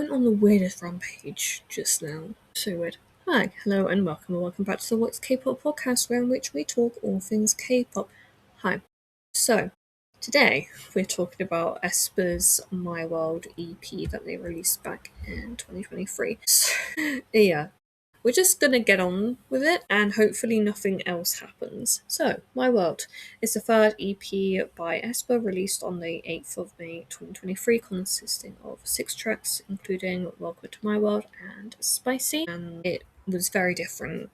went on the weirdest rampage just now. So weird. Hi, hello, and welcome back to the What's K-pop podcast, where in which we talk all things K-pop. Hi. So, today we're talking about aespa's My World EP that they released back in 2023. So, yeah, we're just gonna get on with it, and hopefully nothing else happens. So, My World is the third EP by aespa, released on the 8th of May 2023, consisting of 6 tracks, including Welcome to My World and Spicy. And it was very different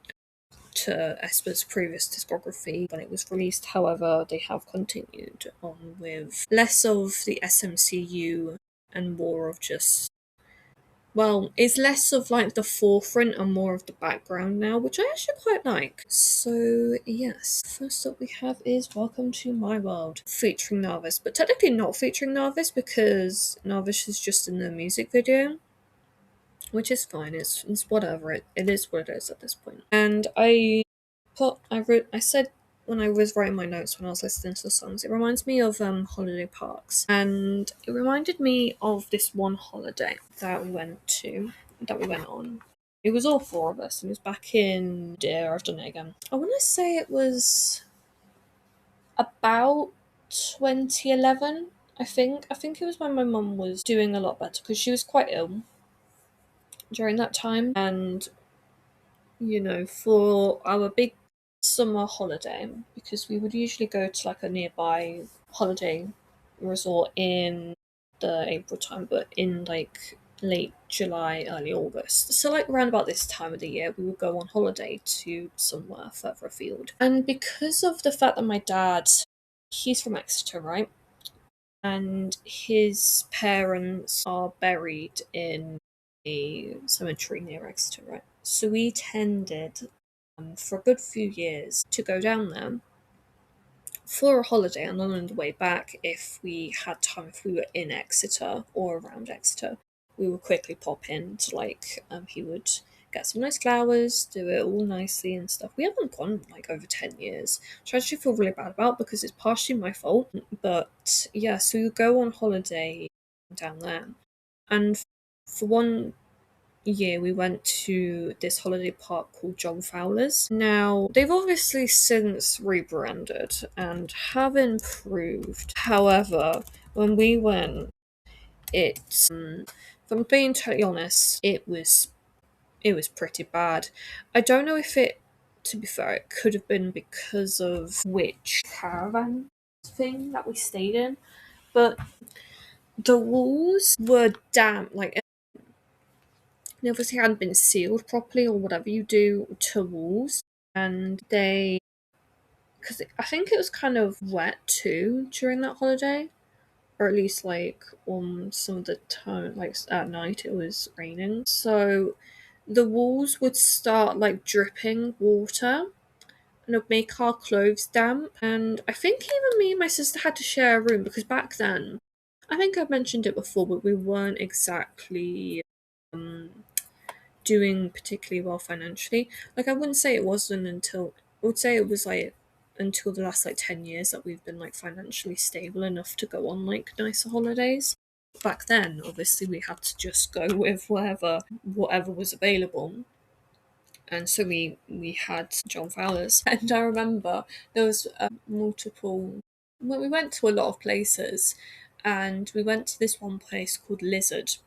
to aespa's previous discography when it was released. However, they have continued on with less of the SMCU and more of just, well, it's less of like the forefront and more of the background now, which I actually quite like. So yes, first up we have is Welcome to My World, featuring Narvis, but technically not featuring Narvis because Narvis is just in the music video, which is fine. It's whatever. It is what it is at this point. And I said when I was writing my notes when I was listening to the songs, it reminds me of holiday parks, and it reminded me of this one holiday that we went on. It was all four of us. It was back in dear, I've done it again. I want to say it was about 2011. I think it was when my mum was doing a lot better because she was quite ill during that time, and for our big summer holiday, because we would usually go to like a nearby holiday resort in the April time, but in like late July, early August. So like around about this time of the year, we would go on holiday to somewhere further afield. And because of the fact that my dad, he's from Exeter, right? And his parents are buried in a cemetery near Exeter, right? So we tended, for a good few years, to go down there for a holiday, and then on the way back, if we had time, if we were in Exeter or around Exeter, we would quickly pop in to he would get some nice flowers, do it all nicely and stuff. We haven't gone like over 10 years, which I actually feel really bad about because it's partially my fault. But yeah, so we would go on holiday down there. And for one year, we went to this holiday park called John Fowler's. Now, they've obviously since rebranded and have improved. However, when we went, if I'm being totally honest, it was pretty bad. I don't know if to be fair, it could have been because of which caravan thing that we stayed in, but the walls were damp, like they obviously hadn't been sealed properly or whatever you do to walls, and because I think it was kind of wet too during that holiday, or at least like on some of the time, like at night it was raining, so the walls would start like dripping water and it would make our clothes damp. And I think even me and my sister had to share a room because back then, I think I've mentioned it before, but we weren't exactly doing particularly well financially. Like I wouldn't say it wasn't until I would say it was like until the last like 10 years that we've been like financially stable enough to go on like nicer holidays. Back then, obviously, we had to just go with whatever was available. And so we had John Fowler's, and I remember there was multiple. Well, we went to a lot of places, and we went to this one place called Lizard,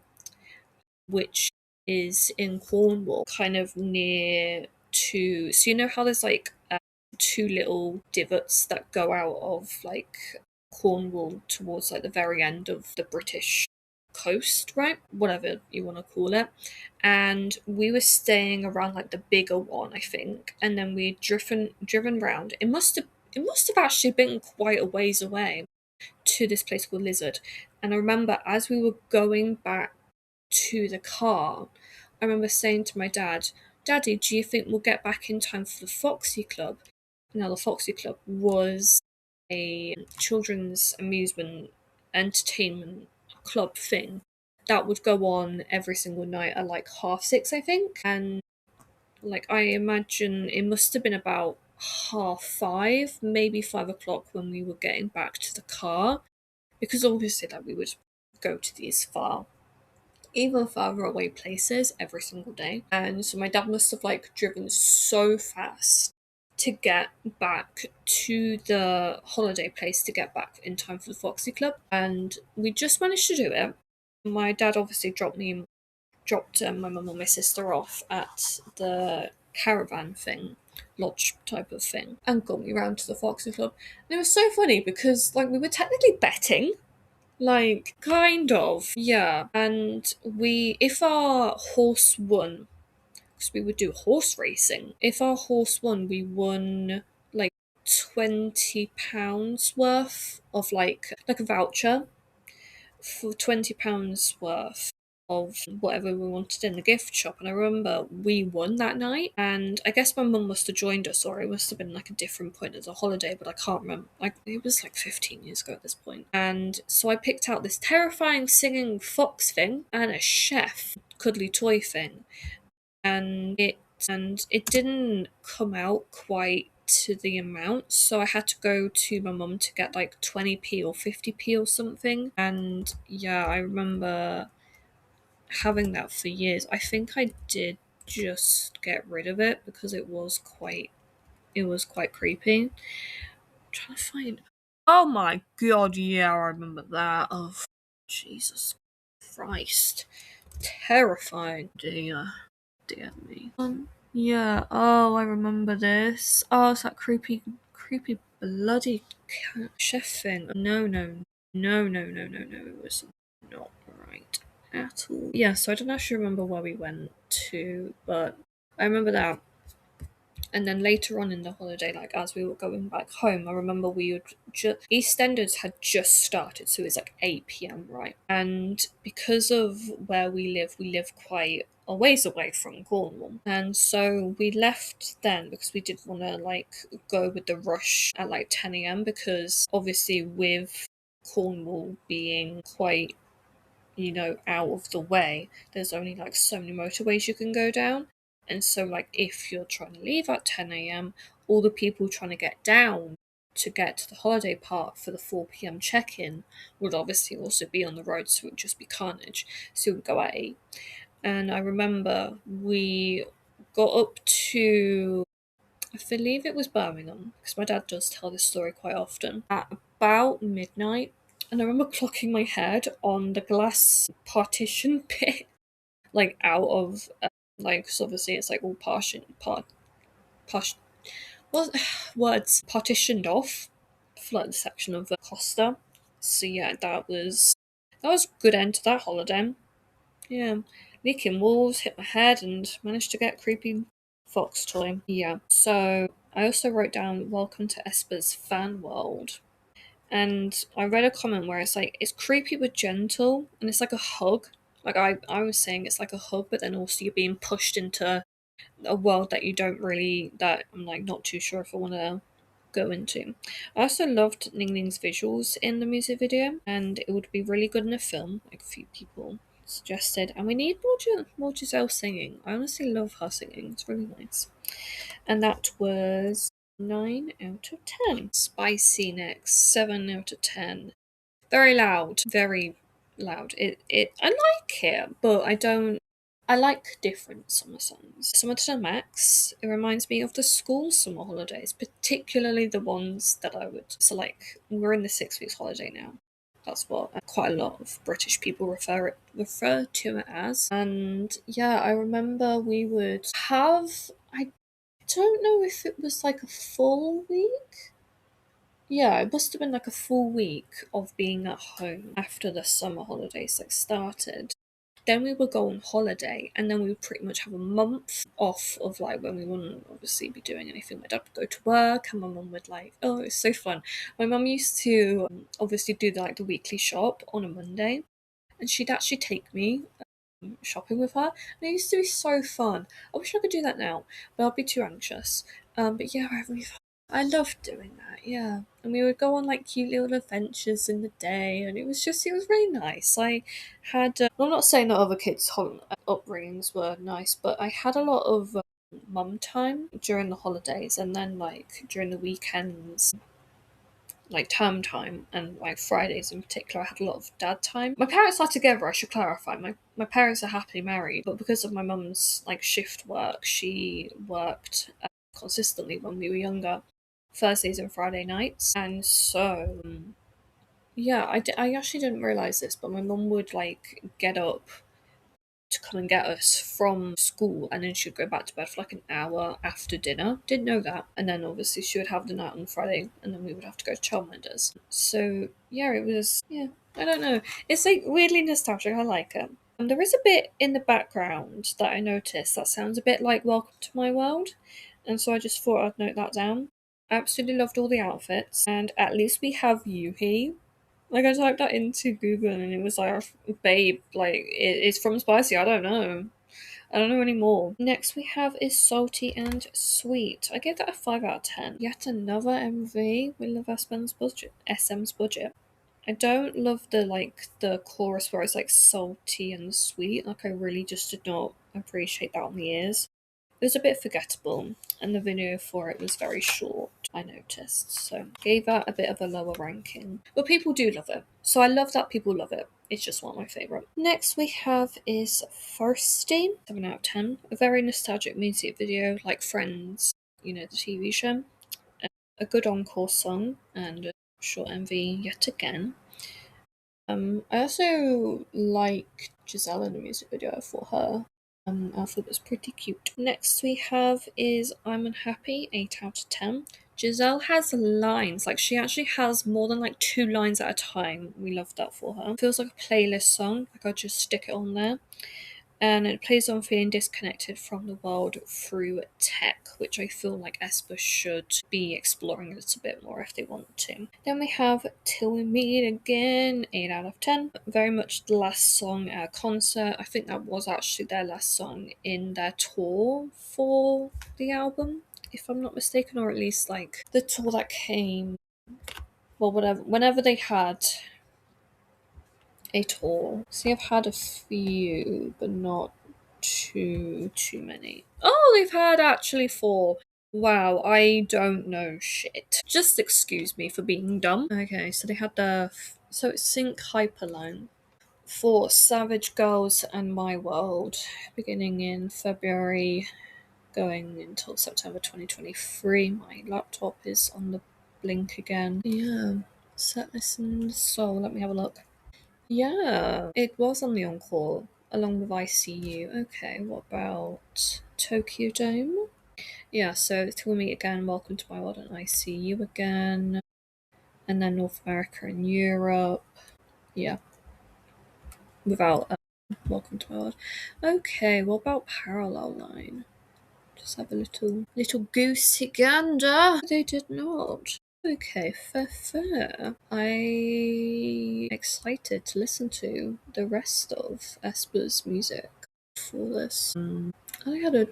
which is in Cornwall, kind of near to. So you know how there's like two little divots that go out of like Cornwall towards like the very end of the British coast, right? Whatever you want to call it. And we were staying around like the bigger one, I think, and then we'd driven round. It must have actually been quite a ways away to this place called Lizard. And I remember as we were going back to the car, I remember saying to my dad, "Daddy, do you think we'll get back in time for the Foxy Club?" Now, the Foxy Club was a children's amusement entertainment club thing that would go on every single night at like 6:30, I think. And like I imagine it must have been about 5:30, maybe 5 o'clock when we were getting back to the car, because obviously like we would go to these far even further away places every single day. And so my dad must have like driven so fast to get back to the holiday place to get back in time for the Foxy Club. And we just managed to do it. My dad obviously dropped my mum and my sister off at the caravan thing, lodge type of thing, and got me round to the Foxy Club. And it was so funny because like we were technically betting, like kind of, yeah. And if our horse won, because we would do horse racing, if our horse won, we won like £20 worth of like a voucher for £20 worth of whatever we wanted in the gift shop. And I remember we won that night, and I guess my mum must have joined us, or it must have been like a different point as a holiday, but I can't remember. Like it was like 15 years ago at this point. And so I picked out this terrifying singing fox thing and a chef cuddly toy thing, and it didn't come out quite to the amount, so I had to go to my mum to get like 20p or 50p or something. And yeah, I remember having that for years. I think I did just get rid of it because it was quite creepy. I'm trying to find. Oh my god, yeah, I remember that. Oh, Jesus Christ. Terrifying. Dear me. Yeah, oh, I remember this. Oh, it's that creepy bloody chef thing. No, no, no, no, no, no, no, it was not right at all. Yeah, so I don't actually remember where we went to, but I remember that. And then later on in the holiday, like as we were going back home, I remember we would EastEnders had just started, so it was like 8 p.m, right? And because of where we live quite a ways away from Cornwall, and so we left then because we didn't want to like go with the rush at like 10 a.m, because obviously with Cornwall being quite, out of the way, there's only like so many motorways you can go down. And so, like, if you're trying to leave at 10 a.m, all the people trying to get down to get to the holiday park for the 4 p.m. check in would obviously also be on the road, so it would just be carnage. So it would go at 8. And I remember we got up to, I believe it was Birmingham, because my dad does tell this story quite often, at about midnight. And I remember clocking my head on the glass partition bit, like out of, like, because obviously it's like all well, words partitioned off for like the section of the Costa. So yeah, that was a good end to that holiday. Yeah, leaking walls, hit my head, and managed to get creepy fox toy. Yeah. So I also wrote down "Welcome to aespa's fan world," and I read a comment where it's like it's creepy but gentle, and it's like a hug. Like I was saying, it's like a hug, but then also you're being pushed into a world that you don't really, that I'm like not too sure if I want to go into. I also loved Ning Ning's visuals in the music video, and it would be really good in a film. Like a few people suggested, and we need more Giselle singing. I honestly love her singing; it's really nice. And that was 9 out of 10. Spicy next, 7 out of 10. Very loud, very loud. I like it, but I don't. I like different summer songs. Summer to the Max, it reminds me of the school summer holidays, particularly the ones that I would. So, like, we're in the 6 weeks holiday now. That's what quite a lot of British people refer to it as. And yeah, I remember we would have. I don't know if it was like a full week. Yeah, it must have been like a full week of being at home after the summer holidays like started. Then we would go on holiday, and then we would pretty much have a month off of like when we wouldn't obviously be doing anything. My dad would go to work, and my mum would like, oh, it's so fun. My mum used to obviously do the weekly shop on a Monday, and she'd actually take me shopping with her, and it used to be so fun. I wish I could do that now, but I'd be too anxious. But yeah, I loved doing that. Yeah, and we would go on like cute little adventures in the day, and it was really nice. I had. I'm not saying that other kids' upbringings were nice, but I had a lot of mum time during the holidays, and then like during the weekends. like term time, and like Fridays in particular I had a lot of dad time. My parents are together, I should clarify. My parents are happily married, but because of my mum's like shift work, she worked consistently when we were younger, Thursdays and Friday nights. And so yeah, I actually didn't realize this, but my mum would like get up to come and get us from school, and then she'd go back to bed for like an hour after dinner. Didn't know that. And then obviously she would have the night on Friday, and then we would have to go to childminders. So yeah, it was, yeah, I don't know. It's like weirdly nostalgic. I like it. And there is a bit in the background that I noticed that sounds a bit like Welcome to My World, and so I just thought I'd note that down. I absolutely loved all the outfits, and at least we have Yuhi. Like, I typed that into Google and it was like, babe, like, it's from Spicy. I don't know. I don't know anymore. Next we have is Salty and Sweet. I gave that a 5 out of 10. Yet another MV. We love SM's budget. I don't love the chorus where it's like salty and sweet. Like, I really just did not appreciate that on the ears. It was a bit forgettable, and the video for it was very short, I noticed, so gave that a bit of a lower ranking. But people do love it, so I love that people love it. It's just one of my favourite. Next we have is Thirsty, 7 out of 10. A very nostalgic music video, like Friends, you know, the TV show. A good encore song, and a short MV yet again. I also like Giselle in the music video for her. I thought it was pretty cute. Next we have is I'm Unhappy, 8 out of 10. Giselle has lines, like she actually has more than like 2 lines at a time. We love that for her. Feels like a playlist song, like I'll just stick it on there. And it plays on feeling disconnected from the world through tech, which I feel like aespa should be exploring a little bit more if they want to. Then we have Till We Meet Again, 8 out of 10. Very much the last song at a concert. I think that was actually their last song in their tour for the album, if I'm not mistaken, or at least like the tour that came, well, whatever, whenever they had a tour. See, I've had a few, but not too many. Oh, they've had actually 4. Wow, I don't know shit. Just excuse me for being dumb. Okay, so they had so it's Sync Hyperline for Savage Girls and My World, beginning in February, going until September 2023. My laptop is on the blink again. Yeah, set listen. So let me have a look. Yeah, it was on the Encore along with ICU. Okay, what about Tokyo Dome? Yeah, so Till We Meet Again, Welcome to My World, and ICU again. And then North America and Europe. Yeah, without Welcome to My World. Okay, what about Parallel Line? Just have a little goosey gander. They did not. Okay, fair. I'm excited to listen to the rest of aespa's music for this. I had a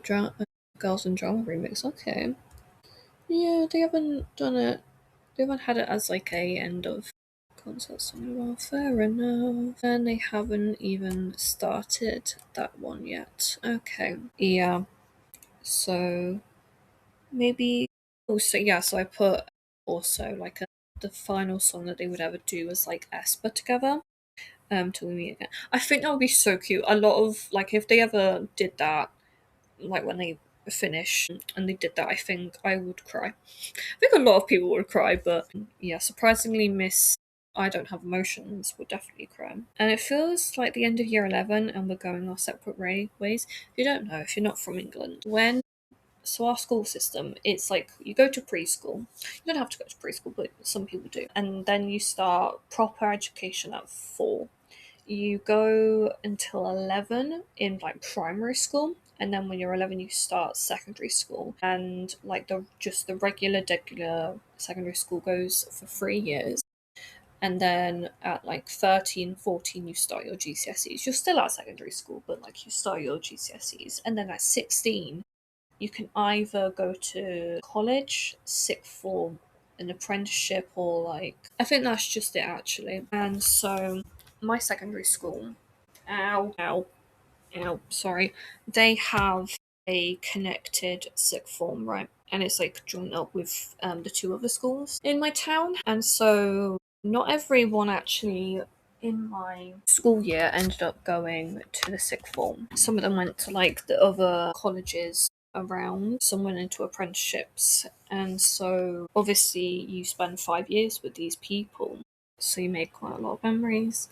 Girls and Drama remix. Okay. Yeah, they haven't done it. They haven't had it as like a end of concert song. Well, fair enough. And they haven't even started that one yet. Okay. Yeah. So maybe also, yeah, so I put also like the final song that they would ever do was like aespa together, Till We Meet Again. I think that would be so cute. A lot of like if they ever did that, like when they finish and they did that, I think I would cry. I think a lot of people would cry, but yeah, surprisingly Miss I Don't Have Emotions would definitely cry. And it feels like the end of year 11 and we're going our separate ways. If you don't know, if you're not from England, so our school system, it's like you go to preschool. You don't have to go to preschool, but some people do. And then you start proper education at 4. You go until 11 in like primary school, and then when you're 11 you start secondary school. And like the regular secondary school goes for 3 years. And then at like 13, 14, you start your GCSEs. You're still at secondary school, but like you start your GCSEs. And then at 16, you can either go to college, sixth form, an apprenticeship, or like I think that's just it actually. And so my secondary school, ow, sorry, they have a connected sixth form, right? And it's like joined up with the two other schools in my town. And so not everyone actually in my school year ended up going to the sixth form. Some of them went to like the other colleges around, some went into apprenticeships. And so obviously you spend 5 years with these people, so you make quite a lot of memories.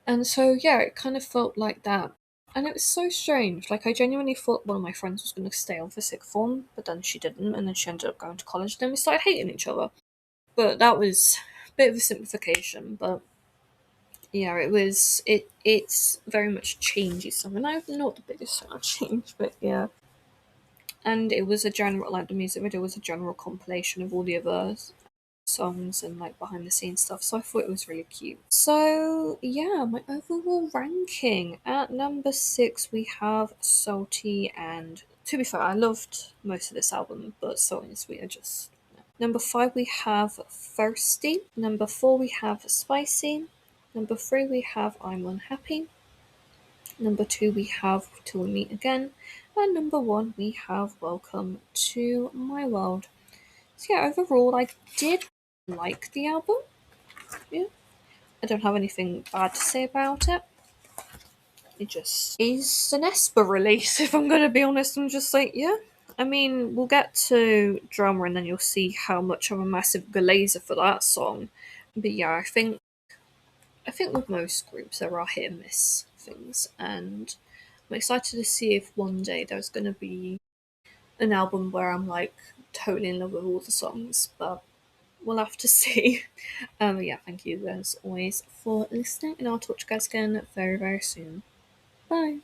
And so yeah, it kind of felt like that. And it was so strange. Like I genuinely thought one of my friends was gonna stay on for sixth form, but then she didn't, and then she ended up going to college, then we started hating each other. But that was a bit of a simplification, but yeah, it's very much changey stuff, and I'm not the biggest fan of change, but yeah. And it was a general, like the music video was a general compilation of all the other songs and like behind the scenes stuff, so I thought it was really cute. So yeah, my overall ranking at number 6 we have Salty, and to be fair, I loved most of this album, but Salty and Sweet are just number 5 we have Thirsty, number 4 we have Spicy, number 3 we have I'm Unhappy, number 2 we have Till We Meet Again, and number 1 we have Welcome to My World. So yeah, overall I did like the album. Yeah, I don't have anything bad to say about it. It just is an aespa release, if I'm going to be honest. I'm just like, yeah. I mean, we'll get to Drama and then you'll see how much I'm a massive glazer for that song. But yeah, I think with most groups there are hit and miss things, and I'm excited to see if one day there's going to be an album where I'm like totally in love with all the songs, but we'll have to see. Yeah, thank you as always for listening, and I'll talk to you guys again very, very soon. Bye.